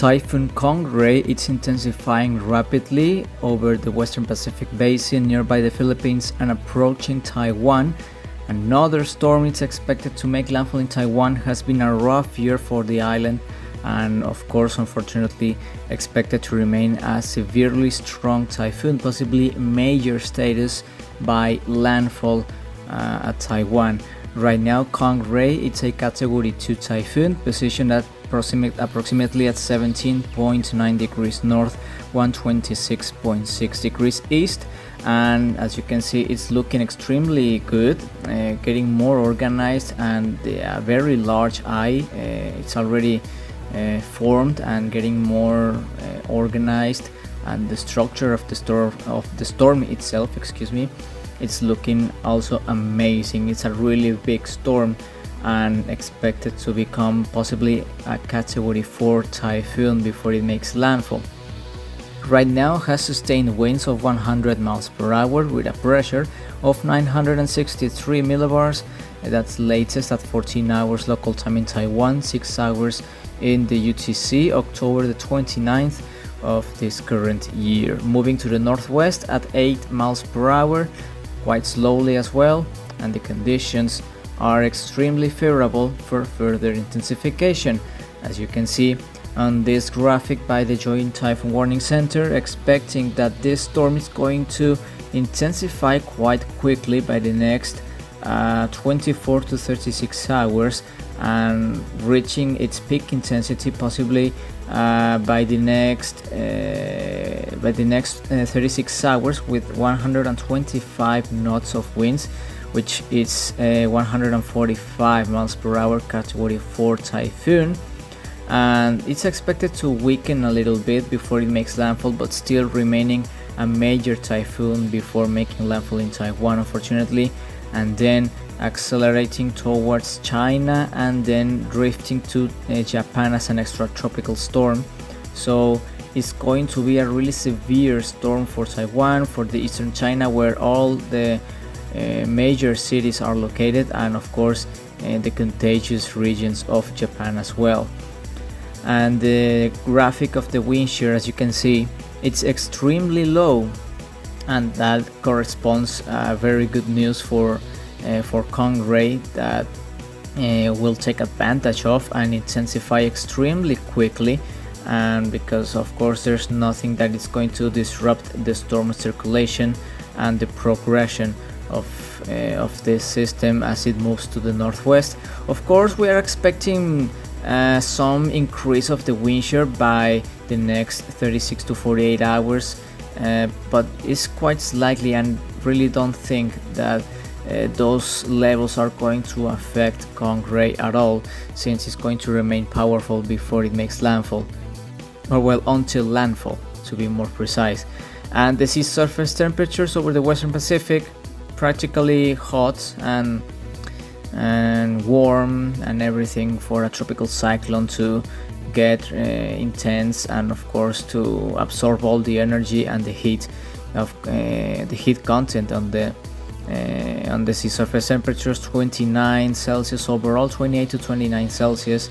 Typhoon Kong-ray, it's intensifying rapidly over the Western Pacific Basin nearby the Philippines and approaching Taiwan. Another storm is expected to make landfall in Taiwan. Has been a rough year for the island and of course unfortunately expected to remain a severely strong typhoon, possibly major status by landfall at Taiwan. Right now Kong-ray, it's a category 2 typhoon positioned at approximately at 17.9 degrees north, 126.6 degrees east, and as you can see it's looking extremely good, getting more organized, and a very large eye, it's already formed and getting more organized, and the structure of the storm itself, it's looking also amazing. It's a really big storm and expected to become possibly a category 4 typhoon before it makes landfall. Right now has sustained winds of 100 miles per hour with a pressure of 963 millibars. That's latest at 14 hours local time in Taiwan, 6 hours in the UTC, October the 29th of this current year. Moving to the northwest at 8 miles per hour, quite slowly as well, and the conditions are extremely favorable for further intensification. As you can see on this graphic by the Joint Typhoon Warning Center, expecting that this storm is going to intensify quite quickly by the next 24 to 36 hours and reaching its peak intensity possibly by the next 36 hours with 125 knots of winds, which is 145 miles per hour, category 4 typhoon, and it's expected to weaken a little bit before it makes landfall, but still remaining a major typhoon before making landfall in Taiwan, unfortunately, and then accelerating towards China and then drifting to Japan as an extratropical storm. So it's going to be a really severe storm for Taiwan, for the eastern China where all the major cities are located, and of course the contagious regions of Japan as well. And the graphic of the wind shear, as you can see, it's extremely low, and that corresponds very good news for Kong-ray that will take advantage of and intensify extremely quickly, and because of course there's nothing that is going to disrupt the storm circulation and the progression of this system as it moves to the northwest. Of course we are expecting some increase of the wind shear by the next 36 to 48 hours, but it's quite slightly, and really don't think that those levels are going to affect Kong-ray at all, since it's going to remain powerful before it makes landfall, or well, until landfall to be more precise. And the sea surface temperatures over the Western Pacific practically hot and warm and everything for a tropical cyclone to get intense, and of course to absorb all the energy and the heat of the heat content on the sea surface temperatures, 29 Celsius overall, 28 to 29 Celsius.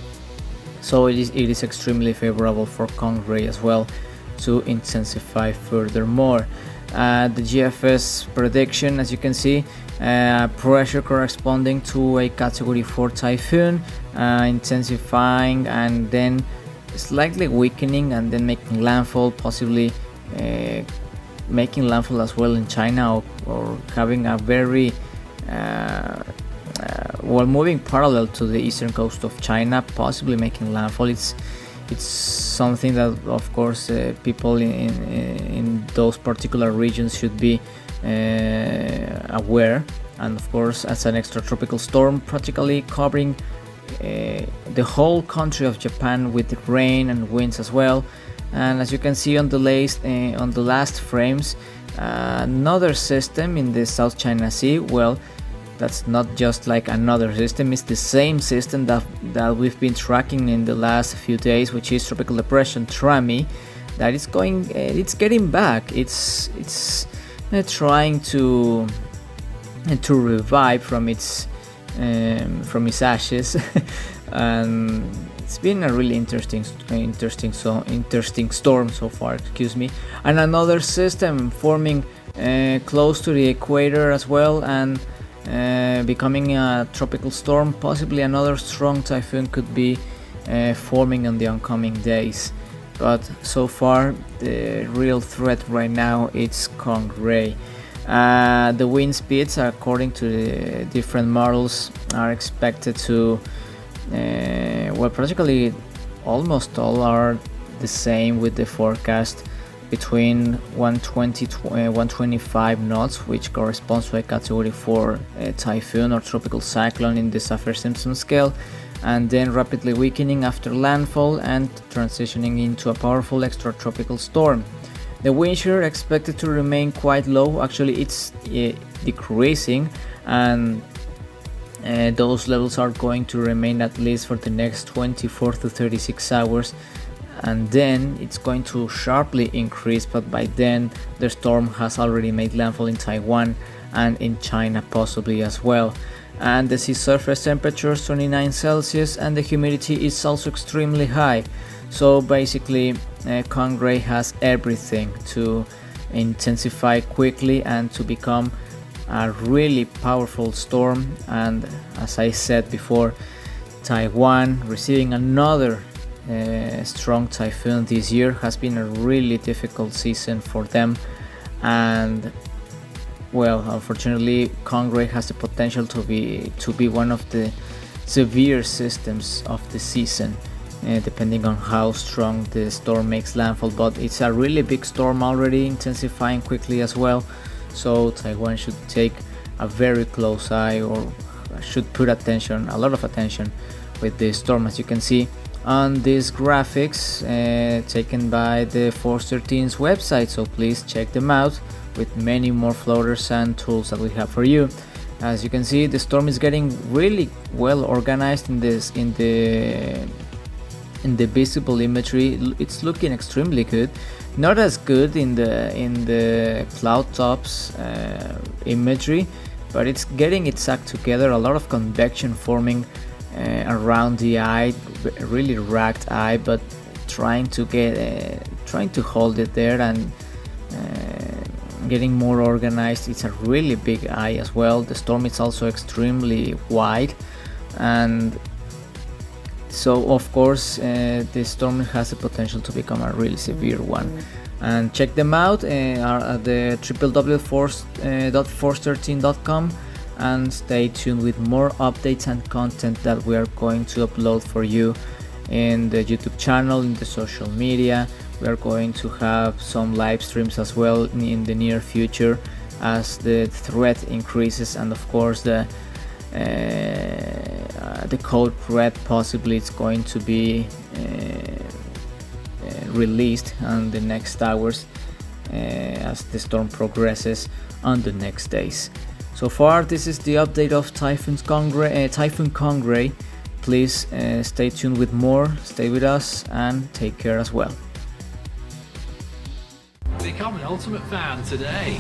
So it is extremely favorable for Kong-ray as well to intensify furthermore. The GFS prediction, as you can see, pressure corresponding to a category 4 typhoon, intensifying and then slightly weakening and then making landfall, possibly making landfall as well in China, or having a very well, moving parallel to the eastern coast of China, possibly making landfall. It's something that of course people in those particular regions should be aware, and of course as an extratropical storm practically covering the whole country of Japan with rain and winds as well. And as you can see on the last frames, another system in the South China Sea, well, that's not just like another system, it's the same system that we've been tracking in the last few days, which is tropical depression Trami, that is it's getting back, it's trying to revive from its ashes and it's been a really interesting storm so far, excuse me. And another system forming close to the equator as well, and becoming a tropical storm. Possibly another strong typhoon could be forming in the oncoming days, but so far the real threat right now is Kong-ray. The wind speeds, according to the different models, are expected to well, practically almost all are the same with the forecast, between 120 to 125 knots, which corresponds to a category 4 typhoon or tropical cyclone in the Saffir-Simpson scale, and then rapidly weakening after landfall and transitioning into a powerful extratropical storm. The wind shear expected to remain quite low. Actually, it's decreasing, and those levels are going to remain at least for the next 24 to 36 hours, and then it's going to sharply increase, but by then the storm has already made landfall in Taiwan and in China possibly as well. And the sea surface temperature is 29 Celsius, and the humidity is also extremely high. So basically Kong-ray has everything to intensify quickly and to become a really powerful storm. And as I said before, Taiwan receiving another strong typhoon this year has been a really difficult season for them, and well, unfortunately Kong-ray has the potential to be one of the severe systems of the season, depending on how strong the storm makes landfall. But it's a really big storm already, intensifying quickly as well, so Taiwan should take a very close eye, or should put attention, a lot of attention, with this storm. As you can see on these graphics taken by the Force 13's website, so please check them out, with many more floaters and tools that we have for you. As you can see, the storm is getting really well organized in the visible imagery. It's looking extremely good. Not as good in the cloud tops imagery, but it's getting its act together. A lot of convection forming around the eye, really ragged eye, but trying to hold it there and getting more organized. It's a really big eye as well. The storm is also extremely wide, and so of course this storm has the potential to become a really severe one. And check them out at the www.force13.com, and stay tuned with more updates and content that we are going to upload for you in the YouTube channel, in the social media. We are going to have some live streams as well in the near future as the threat increases, and of course the code red possibly it's going to be released on the next hours as the storm progresses on the next days. So far, this is the update of Typhoon Kong-ray. Please stay tuned with more, stay with us, and take care as well. Become an ultimate fan today.